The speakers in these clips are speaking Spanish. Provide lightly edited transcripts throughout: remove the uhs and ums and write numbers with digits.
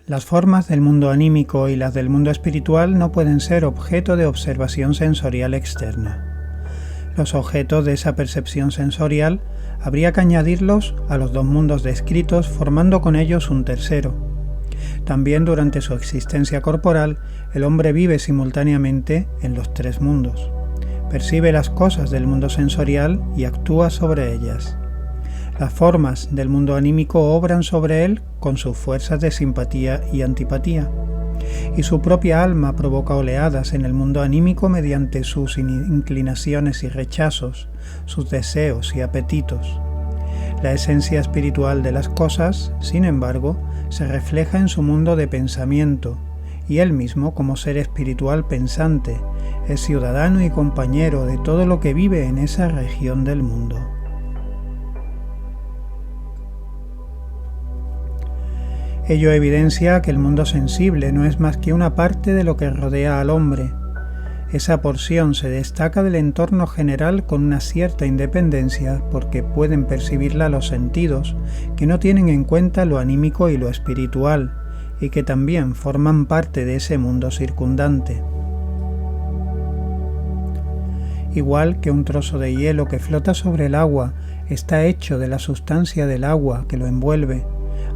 Las formas del mundo anímico y las del mundo espiritual no pueden ser objeto de observación sensorial externa. Los objetos de esa percepción sensorial habría que añadirlos a los dos mundos descritos, formando con ellos un tercero. También durante su existencia corporal, el hombre vive simultáneamente en los tres mundos. Percibe las cosas del mundo sensorial y actúa sobre ellas. Las formas del mundo anímico obran sobre él con sus fuerzas de simpatía y antipatía, y su propia alma provoca oleadas en el mundo anímico mediante sus inclinaciones y rechazos, sus deseos y apetitos. La esencia espiritual de las cosas, sin embargo, se refleja en su mundo de pensamiento, y él mismo, como ser espiritual pensante, es ciudadano y compañero de todo lo que vive en esa región del mundo. Ello evidencia que el mundo sensible no es más que una parte de lo que rodea al hombre. Esa porción se destaca del entorno general con una cierta independencia porque pueden percibirla los sentidos, que no tienen en cuenta lo anímico y lo espiritual, y que también forman parte de ese mundo circundante. Igual que un trozo de hielo que flota sobre el agua está hecho de la sustancia del agua que lo envuelve,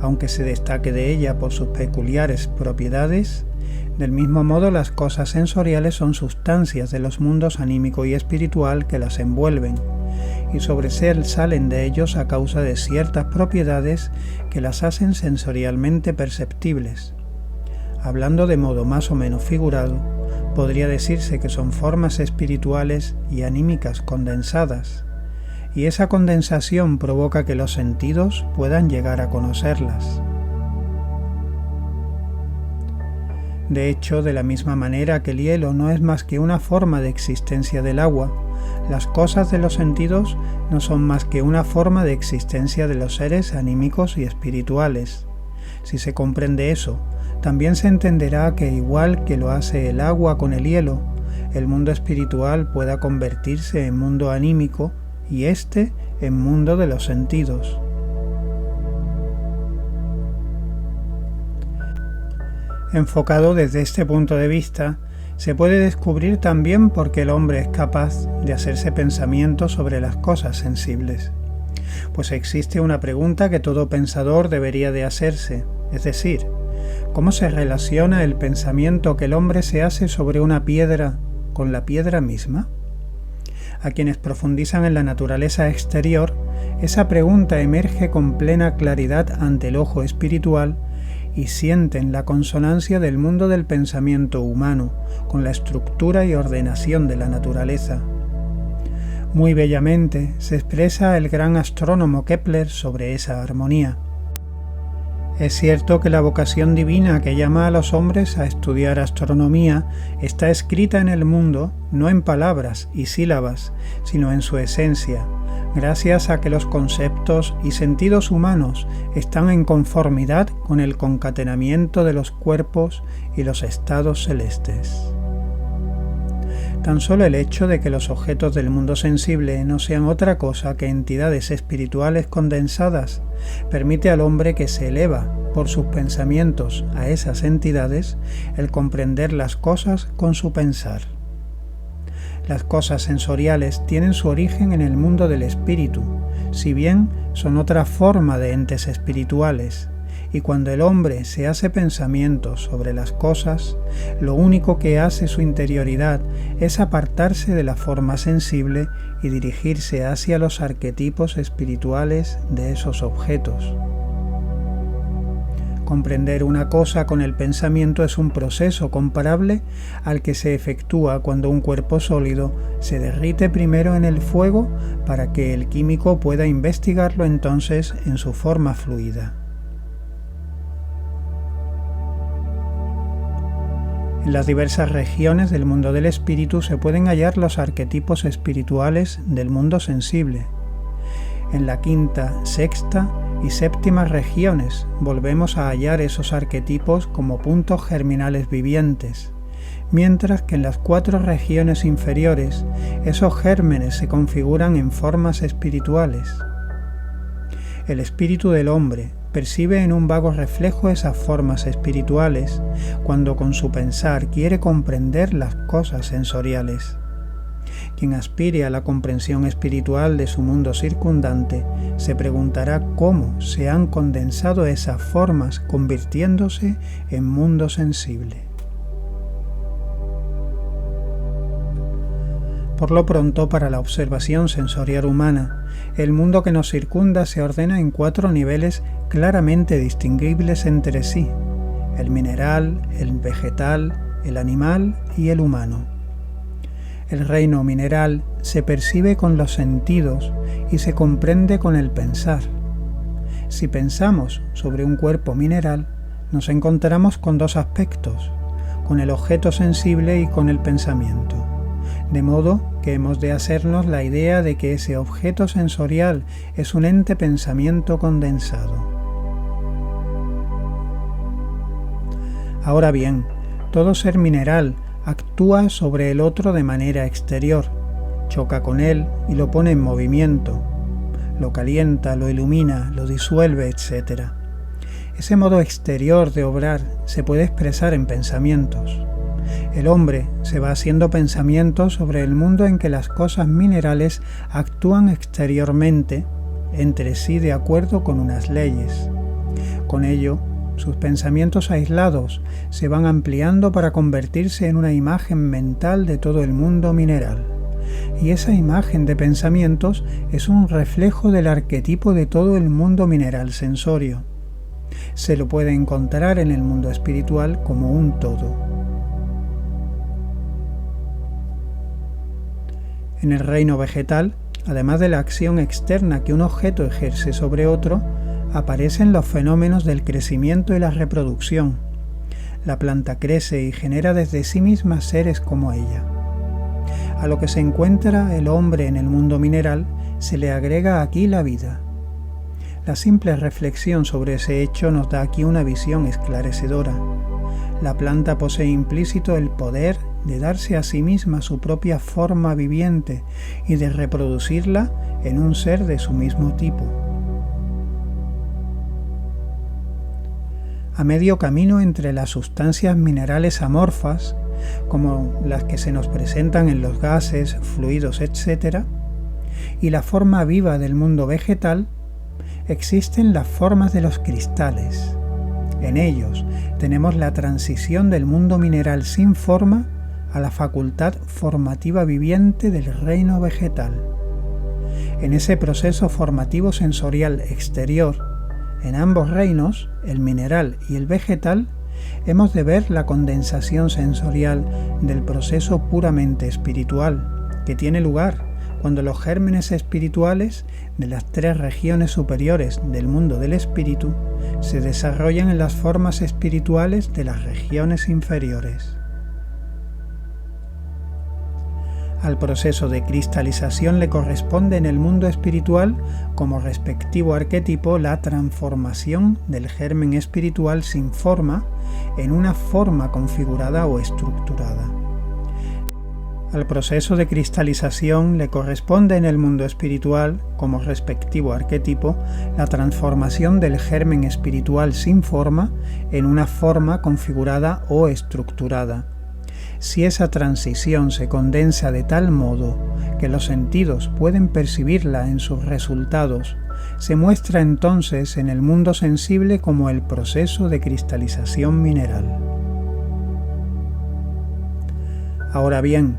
aunque se destaque de ella por sus peculiares propiedades, del mismo modo las cosas sensoriales son sustancias de los mundos anímico y espiritual que las envuelven, y sobresalen de ellos a causa de ciertas propiedades que las hacen sensorialmente perceptibles. Hablando de modo más o menos figurado, podría decirse que son formas espirituales y anímicas condensadas, y esa condensación provoca que los sentidos puedan llegar a conocerlas. De hecho, de la misma manera que el hielo no es más que una forma de existencia del agua, las cosas de los sentidos no son más que una forma de existencia de los seres anímicos y espirituales. Si se comprende eso, también se entenderá que igual que lo hace el agua con el hielo, el mundo espiritual pueda convertirse en mundo anímico y éste en mundo de los sentidos. Enfocado desde este punto de vista, se puede descubrir también por qué el hombre es capaz de hacerse pensamientos sobre las cosas sensibles. Pues existe una pregunta que todo pensador debería de hacerse, es decir, ¿cómo se relaciona el pensamiento que el hombre se hace sobre una piedra con la piedra misma? A quienes profundizan en la naturaleza exterior, esa pregunta emerge con plena claridad ante el ojo espiritual y sienten la consonancia del mundo del pensamiento humano con la estructura y ordenación de la naturaleza. Muy bellamente se expresa el gran astrónomo Kepler sobre esa armonía. Es cierto que la vocación divina que llama a los hombres a estudiar astronomía está escrita en el mundo no en palabras y sílabas, sino en su esencia, gracias a que los conceptos y sentidos humanos están en conformidad con el concatenamiento de los cuerpos y los estados celestes. Tan solo el hecho de que los objetos del mundo sensible no sean otra cosa que entidades espirituales condensadas permite al hombre que se eleva por sus pensamientos a esas entidades el comprender las cosas con su pensar. Las cosas sensoriales tienen su origen en el mundo del espíritu, si bien son otra forma de entes espirituales, y cuando el hombre se hace pensamientos sobre las cosas, lo único que hace su interioridad es apartarse de la forma sensible y dirigirse hacia los arquetipos espirituales de esos objetos. Comprender una cosa con el pensamiento es un proceso comparable al que se efectúa cuando un cuerpo sólido se derrite primero en el fuego para que el químico pueda investigarlo entonces en su forma fluida. En las diversas regiones del mundo del espíritu se pueden hallar los arquetipos espirituales del mundo sensible. En la quinta, sexta y séptima regiones volvemos a hallar esos arquetipos como puntos germinales vivientes, mientras que en las 4 regiones inferiores esos gérmenes se configuran en formas espirituales. El espíritu del hombre, percibe en un vago reflejo esas formas espirituales cuando con su pensar quiere comprender las cosas sensoriales. Quien aspire a la comprensión espiritual de su mundo circundante se preguntará cómo se han condensado esas formas convirtiéndose en mundo sensible. Por lo pronto, para la observación sensorial humana, el mundo que nos circunda se ordena en 4 niveles claramente distinguibles entre sí: el mineral, el vegetal, el animal y el humano. El reino mineral se percibe con los sentidos y se comprende con el pensar. Si pensamos sobre un cuerpo mineral, nos encontramos con 2 aspectos, con el objeto sensible y con el pensamiento. De modo que hemos de hacernos la idea de que ese objeto sensorial es un ente pensamiento condensado. Ahora bien, todo ser mineral actúa sobre el otro de manera exterior, choca con él y lo pone en movimiento, lo calienta, lo ilumina, lo disuelve, etc. Ese modo exterior de obrar se puede expresar en pensamientos. El hombre se va haciendo pensamientos sobre el mundo en que las cosas minerales actúan exteriormente entre sí de acuerdo con unas leyes. Con ello, sus pensamientos aislados se van ampliando para convertirse en una imagen mental de todo el mundo mineral. Y esa imagen de pensamientos es un reflejo del arquetipo de todo el mundo mineral sensorio. Se lo puede encontrar en el mundo espiritual como un todo. En el reino vegetal, además de la acción externa que un objeto ejerce sobre otro, aparecen los fenómenos del crecimiento y la reproducción. La planta crece y genera desde sí misma seres como ella. A lo que se encuentra el hombre en el mundo mineral se le agrega aquí la vida. La simple reflexión sobre ese hecho nos da aquí una visión esclarecedora. La planta posee implícito el poder de darse a sí misma su propia forma viviente y de reproducirla en un ser de su mismo tipo. A medio camino entre las sustancias minerales amorfas, como las que se nos presentan en los gases, fluidos, etc., y la forma viva del mundo vegetal, existen las formas de los cristales. En ellos tenemos la transición del mundo mineral sin forma a la facultad formativa viviente del reino vegetal. En ese proceso formativo sensorial exterior, en ambos reinos, el mineral y el vegetal, hemos de ver la condensación sensorial del proceso puramente espiritual, que tiene lugar cuando los gérmenes espirituales de las 3 regiones superiores del mundo del espíritu se desarrollan en las formas espirituales de las regiones inferiores. Al proceso de cristalización le corresponde en el mundo espiritual como respectivo arquetipo la transformación del germen espiritual sin forma en una forma configurada o estructurada. Al proceso de cristalización le corresponde en el mundo espiritual, como respectivo arquetipo, la transformación del germen espiritual sin forma en una forma configurada o estructurada. Si esa transición se condensa de tal modo que los sentidos pueden percibirla en sus resultados, se muestra entonces en el mundo sensible como el proceso de cristalización mineral. Ahora bien,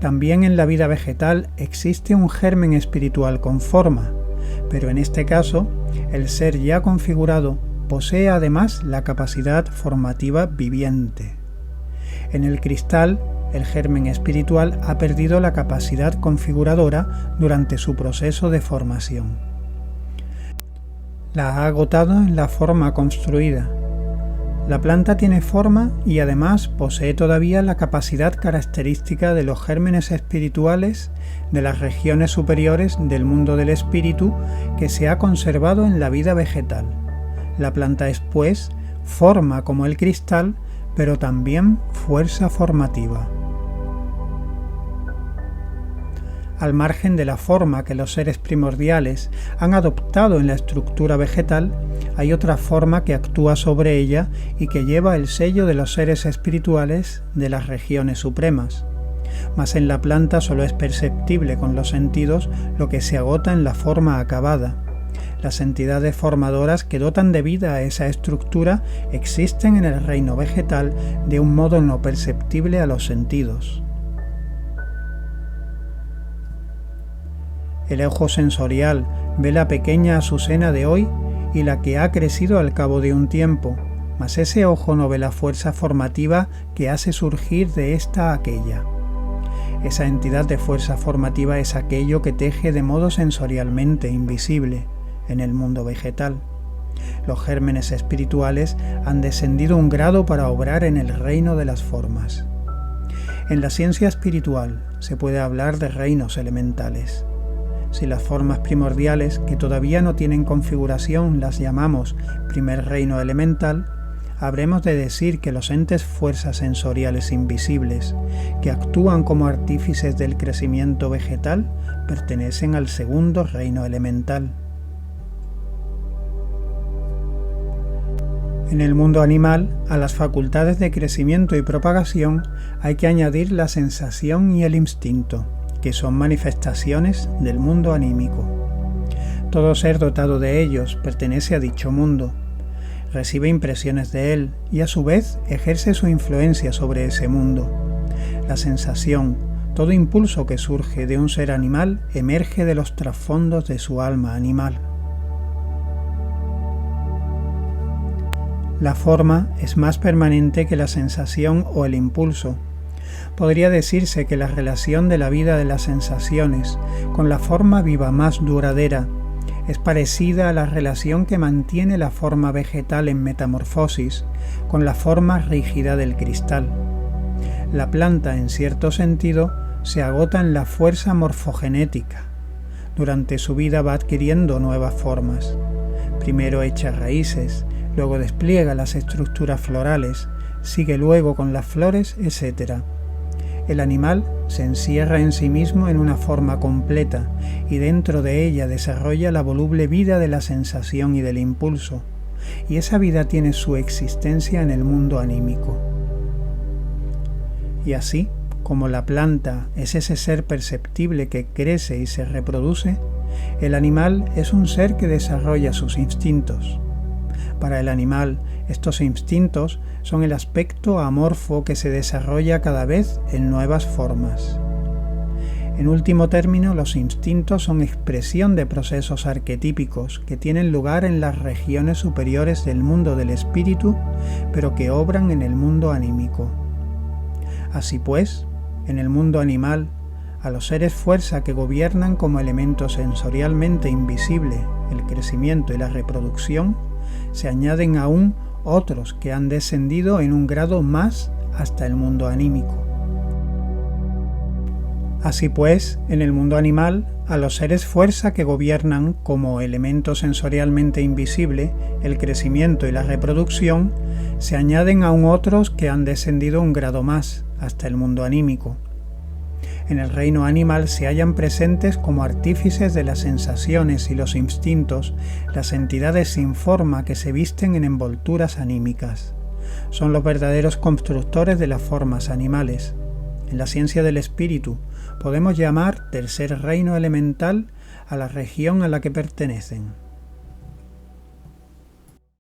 también en la vida vegetal existe un germen espiritual con forma, pero en este caso, el ser ya configurado posee además la capacidad formativa viviente. En el cristal, el germen espiritual ha perdido la capacidad configuradora durante su proceso de formación. La ha agotado en la forma construida. La planta tiene forma y además posee todavía la capacidad característica de los gérmenes espirituales de las regiones superiores del mundo del espíritu que se ha conservado en la vida vegetal. La planta es, pues, forma como el cristal, pero también fuerza formativa. Al margen de la forma que los seres primordiales han adoptado en la estructura vegetal, hay otra forma que actúa sobre ella y que lleva el sello de los seres espirituales de las regiones supremas. Mas en la planta solo es perceptible con los sentidos lo que se agota en la forma acabada. Las entidades formadoras que dotan de vida a esa estructura existen en el reino vegetal de un modo no perceptible a los sentidos. El ojo sensorial ve la pequeña azucena de hoy y la que ha crecido al cabo de un tiempo, mas ese ojo no ve la fuerza formativa que hace surgir de esta a aquella. Esa entidad de fuerza formativa es aquello que teje de modo sensorialmente invisible en el mundo vegetal. Los gérmenes espirituales han descendido un grado para obrar en el reino de las formas. En la ciencia espiritual se puede hablar de reinos elementales. Si las formas primordiales, que todavía no tienen configuración, las llamamos primer reino elemental, habremos de decir que los entes fuerzas sensoriales invisibles, que actúan como artífices del crecimiento vegetal, pertenecen al segundo reino elemental. En el mundo animal, a las facultades de crecimiento y propagación hay que añadir la sensación y el instinto, que son manifestaciones del mundo anímico. Todo ser dotado de ellos pertenece a dicho mundo, recibe impresiones de él y a su vez ejerce su influencia sobre ese mundo. La sensación, todo impulso que surge de un ser animal emerge de los trasfondos de su alma animal. La forma es más permanente que la sensación o el impulso. Podría decirse que la relación de la vida de las sensaciones con la forma viva más duradera es parecida a la relación que mantiene la forma vegetal en metamorfosis con la forma rígida del cristal. La planta, en cierto sentido, se agota en la fuerza morfogenética. Durante su vida va adquiriendo nuevas formas. Primero echa raíces, luego despliega las estructuras florales, sigue luego con las flores, etc. El animal se encierra en sí mismo en una forma completa y dentro de ella desarrolla la voluble vida de la sensación y del impulso, y esa vida tiene su existencia en el mundo anímico. Y así, como la planta es ese ser perceptible que crece y se reproduce, el animal es un ser que desarrolla sus instintos. Para el animal, estos instintos son el aspecto amorfo que se desarrolla cada vez en nuevas formas. En último término, los instintos son expresión de procesos arquetípicos que tienen lugar en las regiones superiores del mundo del espíritu, pero que obran en el mundo anímico. Así pues, en el mundo animal, a los seres fuerza que gobiernan como elemento sensorialmente invisible el crecimiento y la reproducción, se añaden aún otros que han descendido en un grado más hasta el mundo anímico. Así pues, en el mundo animal, a los seres fuerza que gobiernan como elemento sensorialmente invisible el crecimiento y la reproducción, se añaden aún otros que han descendido un grado más hasta el mundo anímico. En el reino animal se hallan presentes como artífices de las sensaciones y los instintos las entidades sin forma que se visten en envolturas anímicas. Son los verdaderos constructores de las formas animales. En la ciencia del espíritu podemos llamar tercer reino elemental a la región a la que pertenecen.